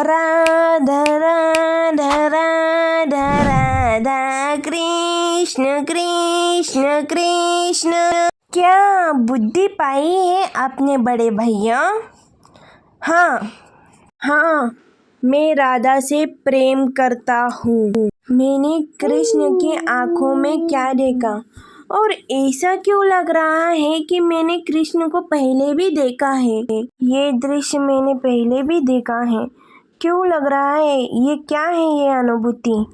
राधा राधा राधा राधा कृष्ण कृष्ण कृष्ण। क्या बुद्धि पाई है आपने बड़े भैया? हाँ हाँ, मैं राधा से प्रेम करता हूँ। मैंने कृष्ण की आंखों में क्या देखा, और ऐसा क्यों लग रहा है कि मैंने कृष्ण को पहले भी देखा है। ये दृश्य मैंने पहले भी देखा है। क्यों लग रहा है? ये क्या है? ये अनुभूति,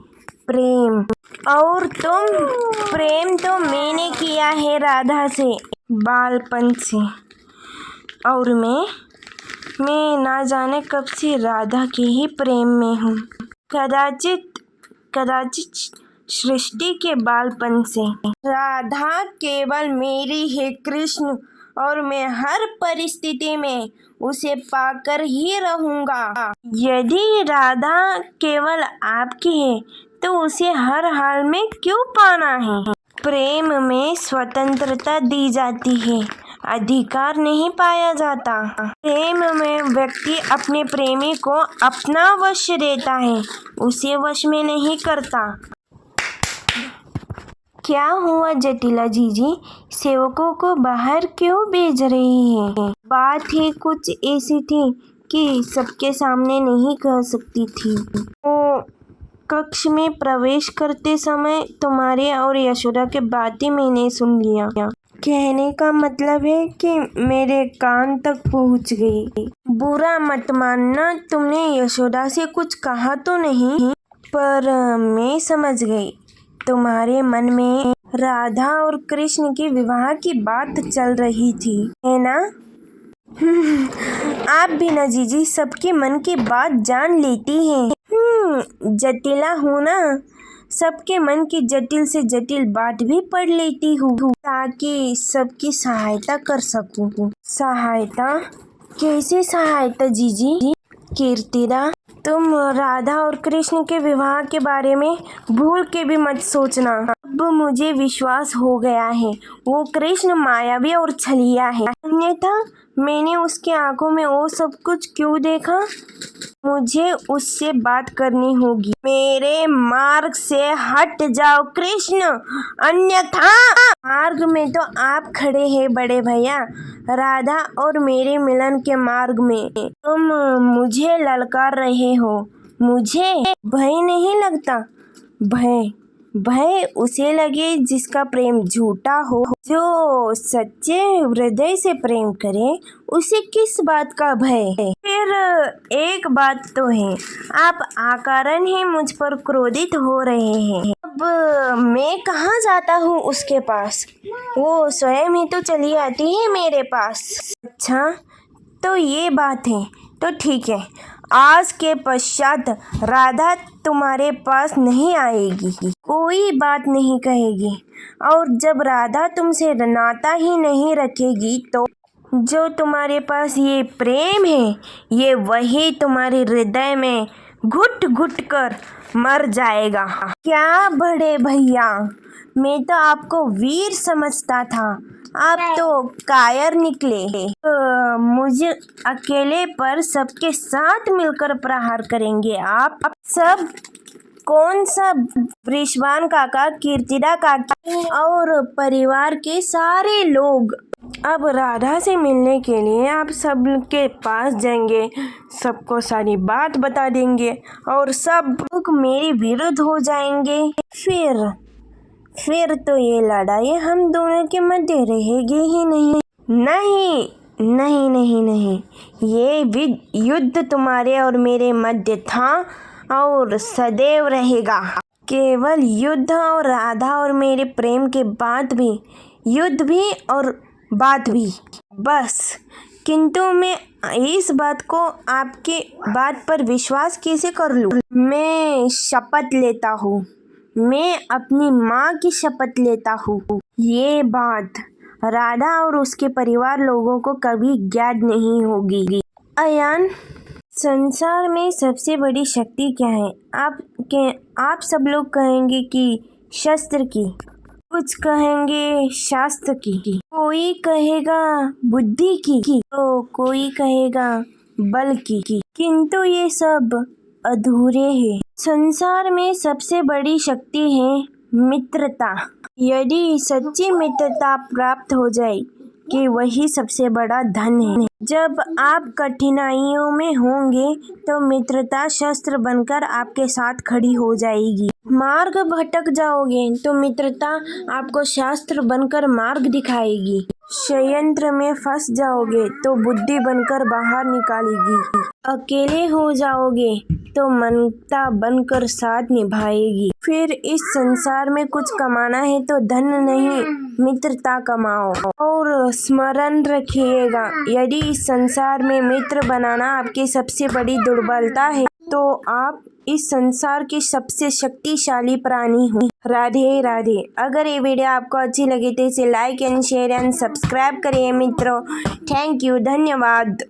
प्रेम। और प्रेम तो मैंने किया है राधा से बालपन से, और मैं ना जाने कब से राधा के ही प्रेम में हूँ। कदाचित सृष्टि के बालपन से। राधा केवल मेरी है कृष्ण, और मैं हर परिस्थिति में उसे पाकर ही रहूँगा। यदि राधा केवल आपकी है तो उसे हर हाल में क्यों पाना है? प्रेम में स्वतंत्रता दी जाती है, अधिकार नहीं पाया जाता। प्रेम में व्यक्ति अपने प्रेमी को अपना वश देता है, उसे वश में नहीं करता। क्या हुआ जटिला जीजी? सेवकों को बाहर क्यों भेज रही है? बात ही कुछ ऐसी थी कि सबके सामने नहीं कह सकती थी। तो कक्ष में प्रवेश करते समय तुम्हारे और यशोदा के बातें मैंने सुन लिया। कहने का मतलब है कि मेरे कान तक पहुंच गई। बुरा मत मानना, तुमने यशोदा से कुछ कहा तो नहीं, पर मैं समझ गई तुम्हारे मन में राधा और कृष्ण के विवाह की बात चल रही थी, है ना? आप भी ना जीजी सबके मन की बात जान लेती हैं। जटिला हूँ ना, सबके मन की जटिल से जटिल बात भी पढ़ लेती हूँ ताकि सबकी सहायता कर सकूँ। सहायता? कैसे सहायता जीजी? कीर्तिदा, तुम राधा और कृष्ण के विवाह के बारे में भूल के भी मत सोचना। अब मुझे विश्वास हो गया है वो कृष्ण मायावी और छलिया है, अन्यथा मैंने उसकी आंखों में वो सब कुछ क्यों देखा? मुझे उससे बात करनी होगी। मेरे मार्ग से हट जाओ कृष्ण, अन्यथा। मार्ग में तो आप खड़े हैं बड़े भैया, राधा और मेरे मिलन के मार्ग में। तुम मुझे ललकार रहे हो, मुझे भय नहीं लगता। भय उसे लगे जिसका प्रेम झूठा हो। जो सच्चे हृदय से प्रेम करे उसे किस बात का भय है? फिर एक बात तो है, आप अकारण ही मुझ पर क्रोधित हो रहे हैं। अब मैं कहाँ जाता हूँ उसके पास? वो स्वयं ही तो चली आती है मेरे पास। अच्छा, तो ये बात है, तो ठीक है। आज के पश्चात राधा तुम्हारे पास नहीं आएगी, कोई बात नहीं कहेगी, और जब राधा तुमसे नाता ही नहीं रखेगी तो जो तुम्हारे पास ये प्रेम है, ये वही तुम्हारे हृदय में घुट घुट कर मर जाएगा। क्या बड़े भैया, मैं तो आपको वीर समझता था, आप तो कायर निकले। मुझे अकेले पर सबके साथ मिलकर प्रहार करेंगे आप सब? कौन सा? वृषभान काका, कीर्तिदा काकी और परिवार के सारे लोग। अब राधा से मिलने के लिए आप सब के पास जाएंगे, सबको सारी बात बता देंगे, और सब लोग मेरे विरुद्ध हो जाएंगे। फिर तो ये लड़ाई हम दोनों के मध्य रहेगी ही नहीं। नहीं नहीं नहीं नहीं, ये युद्ध तुम्हारे और मेरे मध्य था और सदैव रहेगा। केवल युद्ध और राधा और मेरे प्रेम के बाद भी, युद्ध भी और बात भी, बस। किंतु मैं इस बात को, आपके बात पर विश्वास कैसे कर लूं? मैं शपथ लेता हूँ, मैं अपनी माँ की शपथ लेता हूँ, ये बात राधा और उसके परिवार लोगों को कभी ज्ञात नहीं होगी। अयान, संसार में सबसे बड़ी शक्ति क्या है? आप सब लोग कहेंगे कि शस्त्र की, कुछ कहेंगे शास्त्र की, कोई कहेगा बुद्धि की, तो कोई कहेगा बल्कि किंतु ये सब अधूरे हैं। संसार में सबसे बड़ी शक्ति है मित्रता। यदि सच्ची मित्रता प्राप्त हो जाए कि वही सबसे बड़ा धन है। जब आप कठिनाइयों में होंगे तो मित्रता शस्त्र बनकर आपके साथ खड़ी हो जाएगी। मार्ग भटक जाओगे तो मित्रता आपको शास्त्र बनकर मार्ग दिखाएगी। षड्यंत्र में फंस जाओगे तो बुद्धि बनकर बाहर निकालेगी। अकेले हो जाओगे तो ममता बनकर साथ निभाएगी। फिर इस संसार में कुछ कमाना है तो धन नहीं, मित्रता कमाओ। और स्मरण रखिएगा, यदि इस संसार में मित्र बनाना आपकी सबसे बड़ी दुर्बलता है तो आप इस संसार के सबसे शक्तिशाली प्राणी हो। राधे राधे। अगर ये वीडियो आपको अच्छी लगी तो इसे like and share and subscribe करिए मित्रों। थैंक यू, धन्यवाद।